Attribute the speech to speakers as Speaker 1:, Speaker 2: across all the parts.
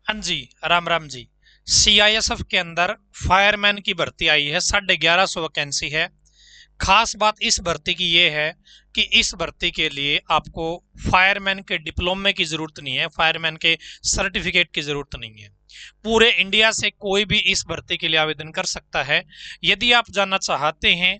Speaker 1: हाँ जी, राम राम जी। सीआईएसएफ के अंदर फायरमैन की भर्ती आई है, 1150 वैकेंसी है। खास बात इस भर्ती की ये है कि इस भर्ती के लिए आपको फायरमैन के डिप्लोमे की जरूरत नहीं है, फायरमैन के सर्टिफिकेट की जरूरत नहीं है। पूरे इंडिया से कोई भी इस भर्ती के लिए आवेदन कर सकता है। यदि आप जानना चाहते हैं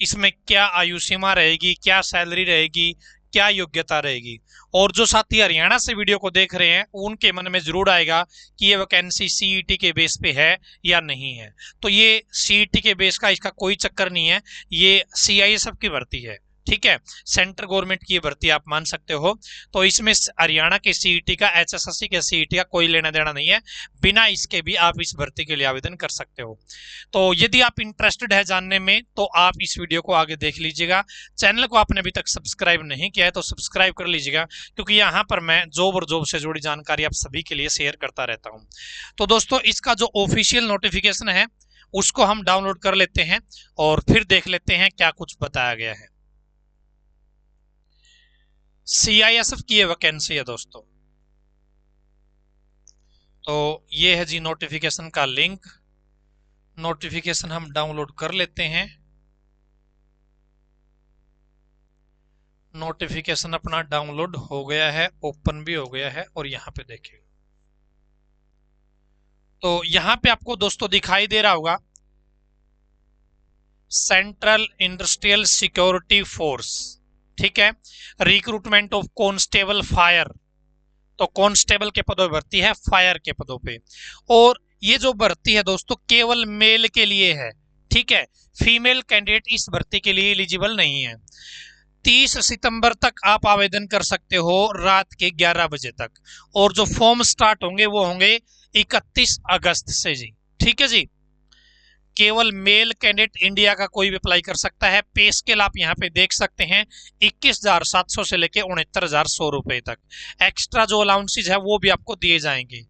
Speaker 1: इसमें क्या आयु सीमा रहेगी, क्या सैलरी रहेगी, क्या योग्यता रहेगी, और जो साथी हरियाणा से वीडियो को देख रहे हैं उनके मन में जरूर आएगा कि ये वैकेंसी सीईटी के बेस पे है या नहीं है। तो ये सीईटी के बेस का इसका कोई चक्कर नहीं है, ये सीआईएसएफ की भर्ती है। ठीक है, सेंट्रल गवर्नमेंट की भर्ती आप मान सकते हो। तो इसमें हरियाणा के सीईटी का, एचएसएससी के सीईटी का कोई लेना देना नहीं है। बिना इसके भी आप इस भर्ती के लिए आवेदन कर सकते हो। तो यदि आप इंटरेस्टेड है जानने में तो आप इस वीडियो को आगे देख लीजिएगा। चैनल को आपने अभी तक सब्सक्राइब नहीं किया है तो सब्सक्राइब कर लीजिएगा, क्योंकि यहाँ पर मैं जॉब और जॉब से जुड़ी जानकारी आप सभी के लिए शेयर करता रहता हूँ। तो दोस्तों, इसका जो ऑफिशियल नोटिफिकेशन है उसको हम डाउनलोड कर लेते हैं और फिर देख लेते हैं क्या कुछ बताया गया है। सीआईएसएफ की ये वैकेंसी है दोस्तों। तो ये है जी नोटिफिकेशन का लिंक। नोटिफिकेशन हम डाउनलोड कर लेते हैं। नोटिफिकेशन अपना डाउनलोड हो गया है, ओपन भी हो गया है, और यहां पे देखिए। तो यहां पे आपको दोस्तों दिखाई दे रहा होगा सेंट्रल इंडस्ट्रियल सिक्योरिटी फोर्स। ठीक है, रिक्रूटमेंट ऑफ कांस्टेबल फायर। तो कांस्टेबल के पदों पर भर्ती है, फायर के पदों पे। और ये जो भर्ती है दोस्तों केवल मेल के लिए है। ठीक है, फीमेल कैंडिडेट इस भर्ती के लिए एलिजिबल नहीं है। 30 सितंबर तक आप आवेदन कर सकते हो, रात के 11 बजे तक। और जो फॉर्म स्टार्ट होंगे वो होंगे 31 अगस्त से जी। ठीक है जी, केवल मेल कैंडिडेट इंडिया का कोई भी अप्लाई कर सकता है। पे स्केल आप यहाँ पे देख सकते हैं, 21,700 से लेके 69,100 रुपए तक। एक्स्ट्रा जो अलाउंसेज है वो भी आपको दिए जाएंगे।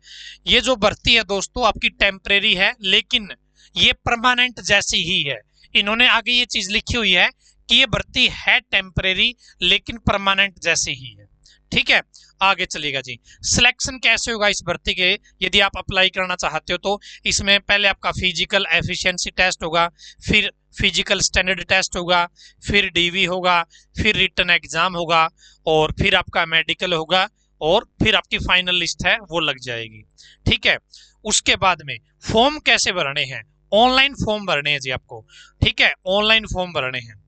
Speaker 1: ये जो भर्ती है दोस्तों आपकी टेम्परेरी है, लेकिन ये परमानेंट जैसी ही है। इन्होंने आगे ये चीज लिखी हुई है कि ये भर्ती है टेम्परेरी लेकिन परमानेंट जैसी ही है। ठीक है, आगे चलेगा जी। सिलेक्शन कैसे होगा इस भर्ती के, यदि आप अप्लाई करना चाहते हो तो इसमें पहले आपका फिजिकल एफिशिएंसी टेस्ट होगा, फिर फिजिकल स्टैंडर्ड टेस्ट होगा, फिर डीवी होगा, फिर रिटन एग्जाम होगा, और फिर आपका मेडिकल होगा, और फिर आपकी फाइनल लिस्ट है वो लग जाएगी। ठीक है, उसके बाद में फॉर्म कैसे भरने हैं, ऑनलाइन फॉर्म भरने हैं जी आपको। ठीक है, ऑनलाइन फॉर्म भरने हैं।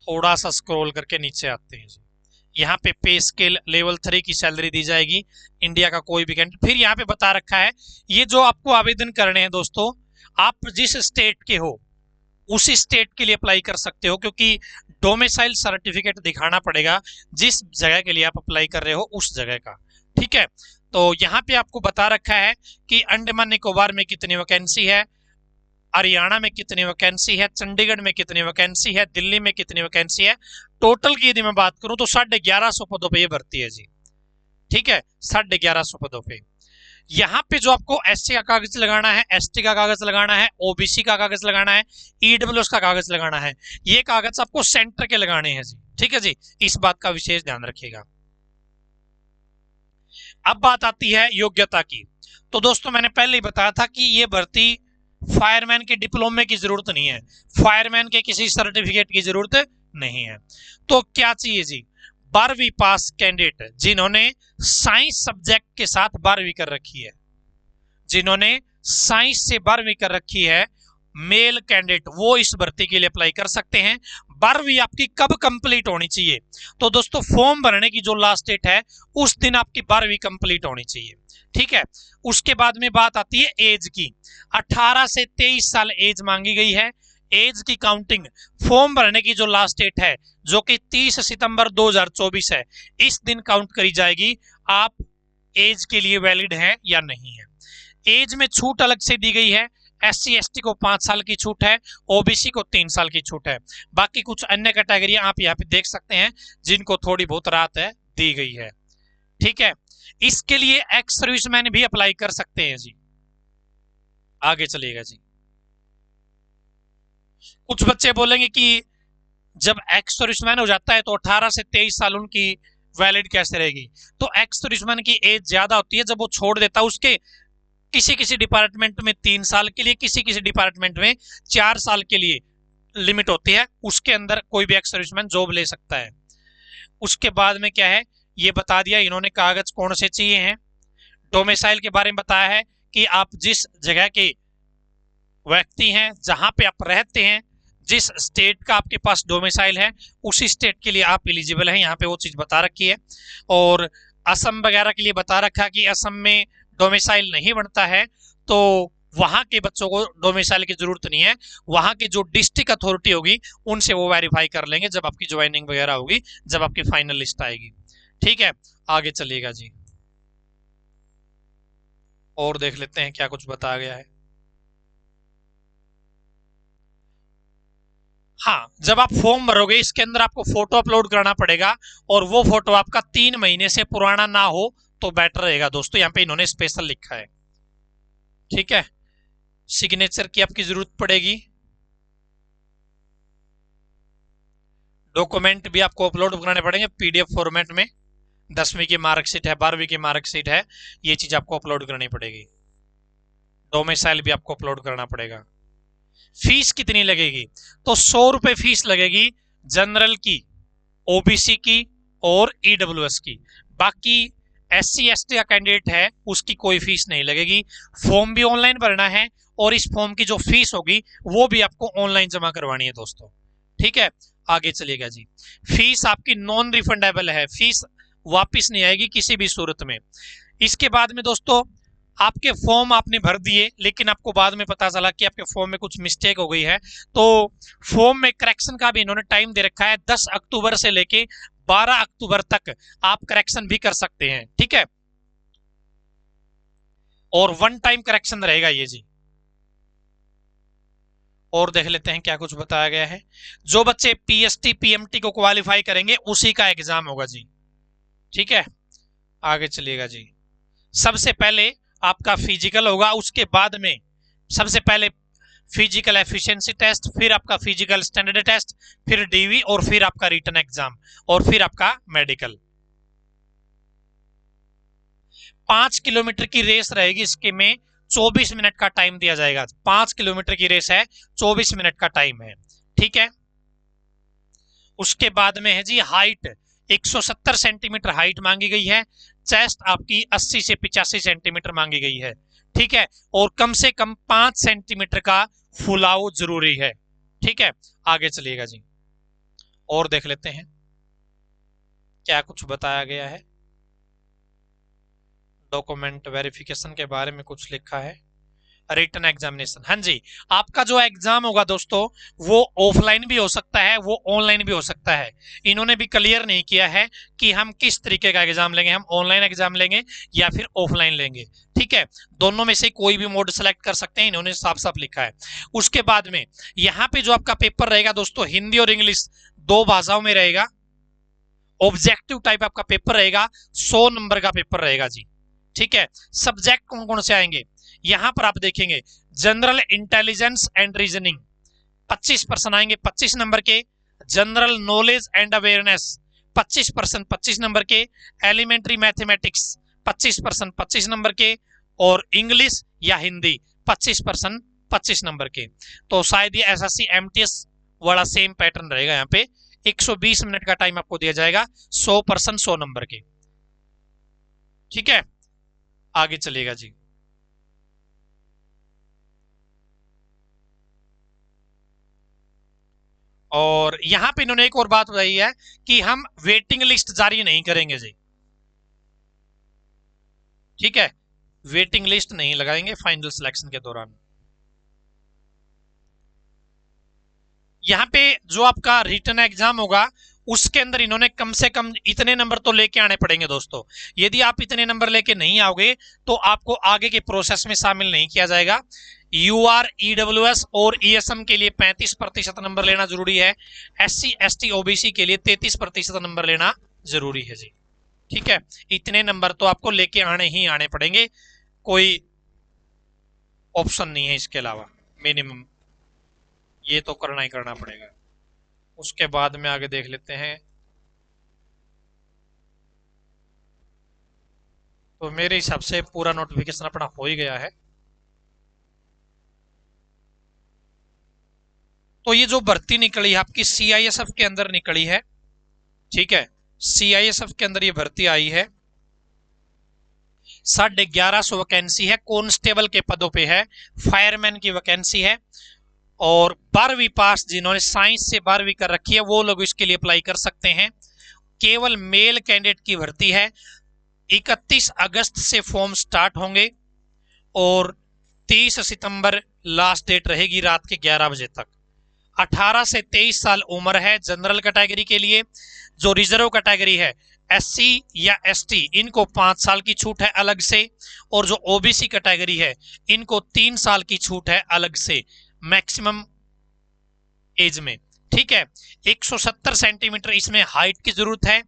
Speaker 1: थोड़ा सा स्क्रॉल करके नीचे आते हैं जी। यहाँ पे स्केल लेवल 3 की सैलरी दी जाएगी, इंडिया का कोई भी कैंडिडेट। फिर यहाँ पे बता रखा है ये जो आपको आवेदन करने हैं दोस्तों, आप जिस स्टेट के हो उसी स्टेट के लिए अप्लाई कर सकते हो, क्योंकि डोमिसाइल सर्टिफिकेट दिखाना पड़ेगा जिस जगह के लिए आप अप्लाई कर रहे हो उस जगह का। ठीक है, तो यहाँ पे आपको बता रखा है कि अंडमान निकोबार में कितनी वैकेंसी है, हरियाणा में कितनी वैकेंसी है, चंडीगढ़ में कितनी वैकेंसी है, दिल्ली में कितनी वैकेंसी है। टोटल की यदि मैं बात करूं तो 1150 पदों पे ये भर्ती है जी। ठीक है, 1150 पदों पे। यहाँ पे जो आपको एससी का कागज लगाना है, एसटी का कागज लगाना है, ओबीसी का कागज लगाना है, ईडब्ल्यूएस का कागज लगाना है, ये कागज आपको सेंटर के लगाने हैं जी। ठीक है जी, इस बात का विशेष ध्यान रखिएगा। अब बात आती है योग्यता की। तो दोस्तों मैंने पहले ही बताया था कि ये भर्ती फायरमैन के डिप्लोमे की जरूरत नहीं है, फायरमैन के किसी सर्टिफिकेट की जरूरत नहीं है। तो क्या चाहिए जी, 12वीं पास कैंडिडेट जिन्होंने साइंस सब्जेक्ट के साथ 12वीं कर रखी है, जिन्होंने साइंस से 12वीं कर रखी है, मेल कैंडिडेट वो इस भर्ती के लिए अप्लाई कर सकते हैं। 12वीं आपकी कब कंप्लीट होनी चाहिए, तो दोस्तों फॉर्म भरने की जो लास्ट डेट है उस दिन आपकी 12वीं कंप्लीट होनी चाहिए। ठीक है, उसके बाद में बात आती है एज की। 18 से 23 साल एज मांगी गई है। एज की काउंटिंग फॉर्म भरने की जो लास्ट डेट है जो कि 30 सितंबर 2024 है, इस दिन काउंट करी जाएगी आप एज के लिए वैलिड है या नहीं है। एज में छूट अलग से दी गई है, SC ST को 5 साल की छूट है, OBC को 3 साल की छूट है। बाकी कुछ अन्य कैटेगरी आप यहाँ पे देख सकते हैं जिनको थोड़ी बहुत राहत है दी गई है। ठीक है, इसके लिए एक्स सर्विसमैन भी अप्लाई कर सकते हैं जी। आगे चलिएगा जी। कुछ बच्चे बोलेंगे कि जब एक्स सर्विसमैन हो जाता है तो 18 से 23 साल उनकी वैलिड कैसे रहेगी? तो एक्स सर्विसमैन की एज ज्यादा होती है जब वो छोड़ देता है, उसके किसी किसी डिपार्टमेंट में 3 साल के लिए, किसी किसी डिपार्टमेंट में 4 साल के लिए लिमिट होती है, उसके अंदर कोई भी एक्स सर्विसमैन जॉब ले सकता है। उसके बाद में क्या है, ये बता दिया इन्होंने कागज कौन से चाहिए हैं। डोमिसाइल के बारे में बताया है कि आप जिस जगह के व्यक्ति हैं, जहां पे आप रहते हैं, जिस स्टेट का आपके पास डोमिसाइल है, उसी स्टेट के लिए आप एलिजिबल हैं, यहाँ पे वो चीज बता रखी है। और असम वगैरह के लिए बता रखा कि असम में डोमिसाइल नहीं बनता है, तो वहां के बच्चों को डोमिसाइल की जरूरत नहीं है, वहां की जो डिस्ट्रिक्ट अथॉरिटी होगी उनसे वो वेरीफाई कर लेंगे जब आपकी ज्वाइनिंग वगैरह होगी, जब आपकी फाइनल लिस्ट आएगी। ठीक है, आगे चलिएगा जी, और देख लेते हैं क्या कुछ बताया गया है। हाँ, जब आप फॉर्म भरोगे इसके अंदर आपको फोटो अपलोड करना पड़ेगा, और वो फोटो आपका 3 महीने से पुराना ना हो तो बेटर रहेगा दोस्तों, यहाँ पे इन्होंने स्पेशल लिखा है। ठीक है, सिग्नेचर की आपकी जरूरत पड़ेगी, डॉक्यूमेंट भी आपको अपलोड कराने पड़ेंगे पीडीएफ फॉर्मेट में, 10वीं की मार्कशीट है, 12वीं की मार्कशीट है, ये चीज आपको अपलोड करनी पड़ेगी। डोमिसाइल भी आपको अपलोड करना पड़ेगा। फीस कितनी लगेगी? तो 100 रुपए फीस लगेगी जनरल की, ओबीसी की और ईडब्ल्यूएस की। बाकी SC ST का कैंडिडेट है उसकी कोई फीस नहीं लगेगी। फॉर्म भी ऑनलाइन भरना है, और इस फॉर्म की जो फीस होगी वो भी आपको ऑनलाइन जमा करवानी है दोस्तों। ठीक है, आगे चलिएगा जी। फीस आपकी नॉन रिफंडेबल है, फीस वापिस नहीं आएगी किसी भी सूरत में। इसके बाद में दोस्तों, आपके फॉर्म आपने भर दिए, लेकिन आपको बाद में पता चला कि आपके फॉर्म में कुछ मिस्टेक हो गई है, तो फॉर्म में करेक्शन का भी इन्होंने टाइम दे रखा है, 10 अक्टूबर से लेके 12 अक्टूबर तक आप करेक्शन भी कर सकते हैं। ठीक है, और 1 टाइम करेक्शन रहेगा ये जी। और देख लेते हैं क्या कुछ बताया गया है। जो बच्चे PST PMT को क्वालिफाई करेंगे उसी का एग्जाम होगा जी। ठीक है, आगे चलिएगा जी। सबसे पहले आपका फिजिकल होगा, उसके बाद में सबसे पहले फिजिकल एफिशिएंसी टेस्ट, फिर आपका फिजिकल स्टैंडर्ड टेस्ट, फिर DV, और फिर आपका रिटन एग्जाम, और फिर आपका मेडिकल। 5 किलोमीटर की रेस रहेगी, इसके में 24 मिनट का टाइम दिया जाएगा। 5 किलोमीटर की रेस है, 24 मिनट का टाइम है। ठीक है, उसके बाद में है जी हाइट, 170 सेंटीमीटर हाइट मांगी गई है। चेस्ट आपकी 80 से 85 सेंटीमीटर मांगी गई है। ठीक है, और कम से कम 5 सेंटीमीटर का फुलाव जरूरी है। ठीक है, आगे चलिएगा जी, और देख लेते हैं क्या कुछ बताया गया है। डॉक्यूमेंट वेरिफिकेशन के बारे में कुछ लिखा है। रिटन एग्जामिनेशन, हाँ जी, आपका जो एग्जाम होगा दोस्तों वो ऑफलाइन भी हो सकता है, वो ऑनलाइन भी हो सकता है। इन्होंने भी क्लियर नहीं किया है कि हम किस तरीके का एग्जाम लेंगे, हम ऑनलाइन एग्जाम लेंगे या फिर ऑफलाइन लेंगे। ठीक है, दोनों में से कोई भी मोड सेलेक्ट कर सकते हैं, इन्होंने साफ साफ लिखा है। उसके बाद में यहाँ पे जो आपका पेपर रहेगा दोस्तों, हिंदी और इंग्लिश 2 भाषाओं में रहेगा। ऑब्जेक्टिव टाइप आपका पेपर रहेगा, 100 नंबर का पेपर रहेगा जी। ठीक है, सब्जेक्ट कौन कौन से आएंगे यहां पर आप देखेंगे। जनरल इंटेलिजेंस एंड रीजनिंग 25% आएंगे, 25 नंबर के। General knowledge and awareness 25% 25 number के। एलिमेंट्री मैथमेटिक्स 25% 25 नंबर के। और इंग्लिश या हिंदी 25% 25 नंबर के। तो शायद ये SSC MTS वाला सेम पैटर्न रहेगा। यहाँ पे 120 मिनट का टाइम आपको दिया जाएगा, 100% 100 नंबर के। ठीक है, आगे चलिएगा जी। और यहां पे इन्होंने एक और बात बताई है कि हम वेटिंग लिस्ट जारी नहीं करेंगे जी। ठीक है, वेटिंग लिस्ट नहीं लगाएंगे फाइनल सिलेक्शन के दौरान। यहाँ पे जो आपका रिटन एग्जाम होगा उसके अंदर इन्होंने कम से कम इतने नंबर तो लेके आने पड़ेंगे दोस्तों। यदि आप इतने नंबर लेके नहीं आओगे तो आपको आगे के प्रोसेस में शामिल नहीं किया जाएगा। UR EWS और ESM के लिए 35% नंबर लेना जरूरी है। SC ST OBC के लिए 33% नंबर लेना जरूरी है जी। ठीक है, इतने नंबर तो आपको लेके आने ही आने पड़ेंगे, कोई ऑप्शन नहीं है इसके अलावा। मिनिमम ये तो करना ही करना पड़ेगा। उसके बाद में आगे देख लेते हैं। तो मेरे हिसाब से पूरा नोटिफिकेशन अपना हो ही गया है। तो ये जो भर्ती निकली है आपकी सीआईएसएफ के अंदर निकली है, ठीक है, सीआईएसएफ के अंदर ये भर्ती आई है। 1150 वैकेंसी है, कॉन्स्टेबल के पदों पे है, फायरमैन की वैकेंसी है। और 12वीं पास जिन्होंने साइंस से 12वीं कर रखी है वो लोग इसके लिए अप्लाई कर सकते हैं। केवल मेल कैंडिडेट की भर्ती है। 31 अगस्त से फॉर्म स्टार्ट होंगे और 30 सितंबर लास्ट डेट रहेगी रात के 11 बजे तक। 18 से 23 साल उम्र है जनरल कैटेगरी के लिए। जो रिजर्व कैटेगरी है एससी या एसटी इनको 5 साल की छूट है अलग से, और जो ओबीसी कैटेगरी है इनको 3 साल की छूट है अलग से मैक्सिमम एज में, ठीक है। 170 सेंटीमीटर इसमें हाइट की जरूरत है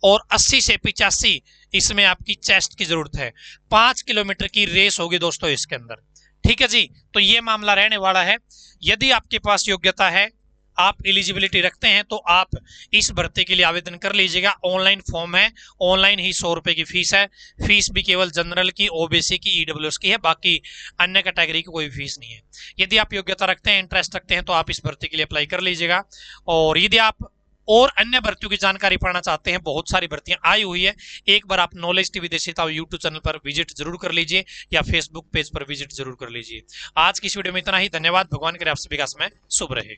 Speaker 1: और 80 से 85 इसमें आपकी चेस्ट की जरूरत है। 5 किलोमीटर की रेस होगी दोस्तों इसके अंदर, ठीक है जी। तो ये मामला रहने वाला है। यदि आपके पास योग्यता है, आप एलिजिबिलिटी रखते हैं, तो आप इस भर्ती के लिए आवेदन कर लीजिएगा। ऑनलाइन फॉर्म है, ऑनलाइन ही 100 रुपए की फीस है। फीस भी केवल जनरल की, ओबीसी की, ईडब्ल्यूएस की है, बाकी अन्य कैटेगरी की कोई फीस नहीं है। यदि आप योग्यता रखते हैं, इंटरेस्ट रखते हैं, तो आप इस भर्ती के लिए अप्लाई कर लीजिएगा। और यदि आप और अन्य भर्तियों की जानकारी पढ़ना चाहते हैं, बहुत सारी भर्तियां आई हुई है, एक बार आप नॉलेज टीवी देशिता यूट्यूब चैनल पर विजिट जरूर कर लीजिए या फेसबुक पेज पर विजिट जरूर कर लीजिए। आज की इस वीडियो में इतना ही। धन्यवाद। भगवान करे आप सभी का समय शुभ रहे।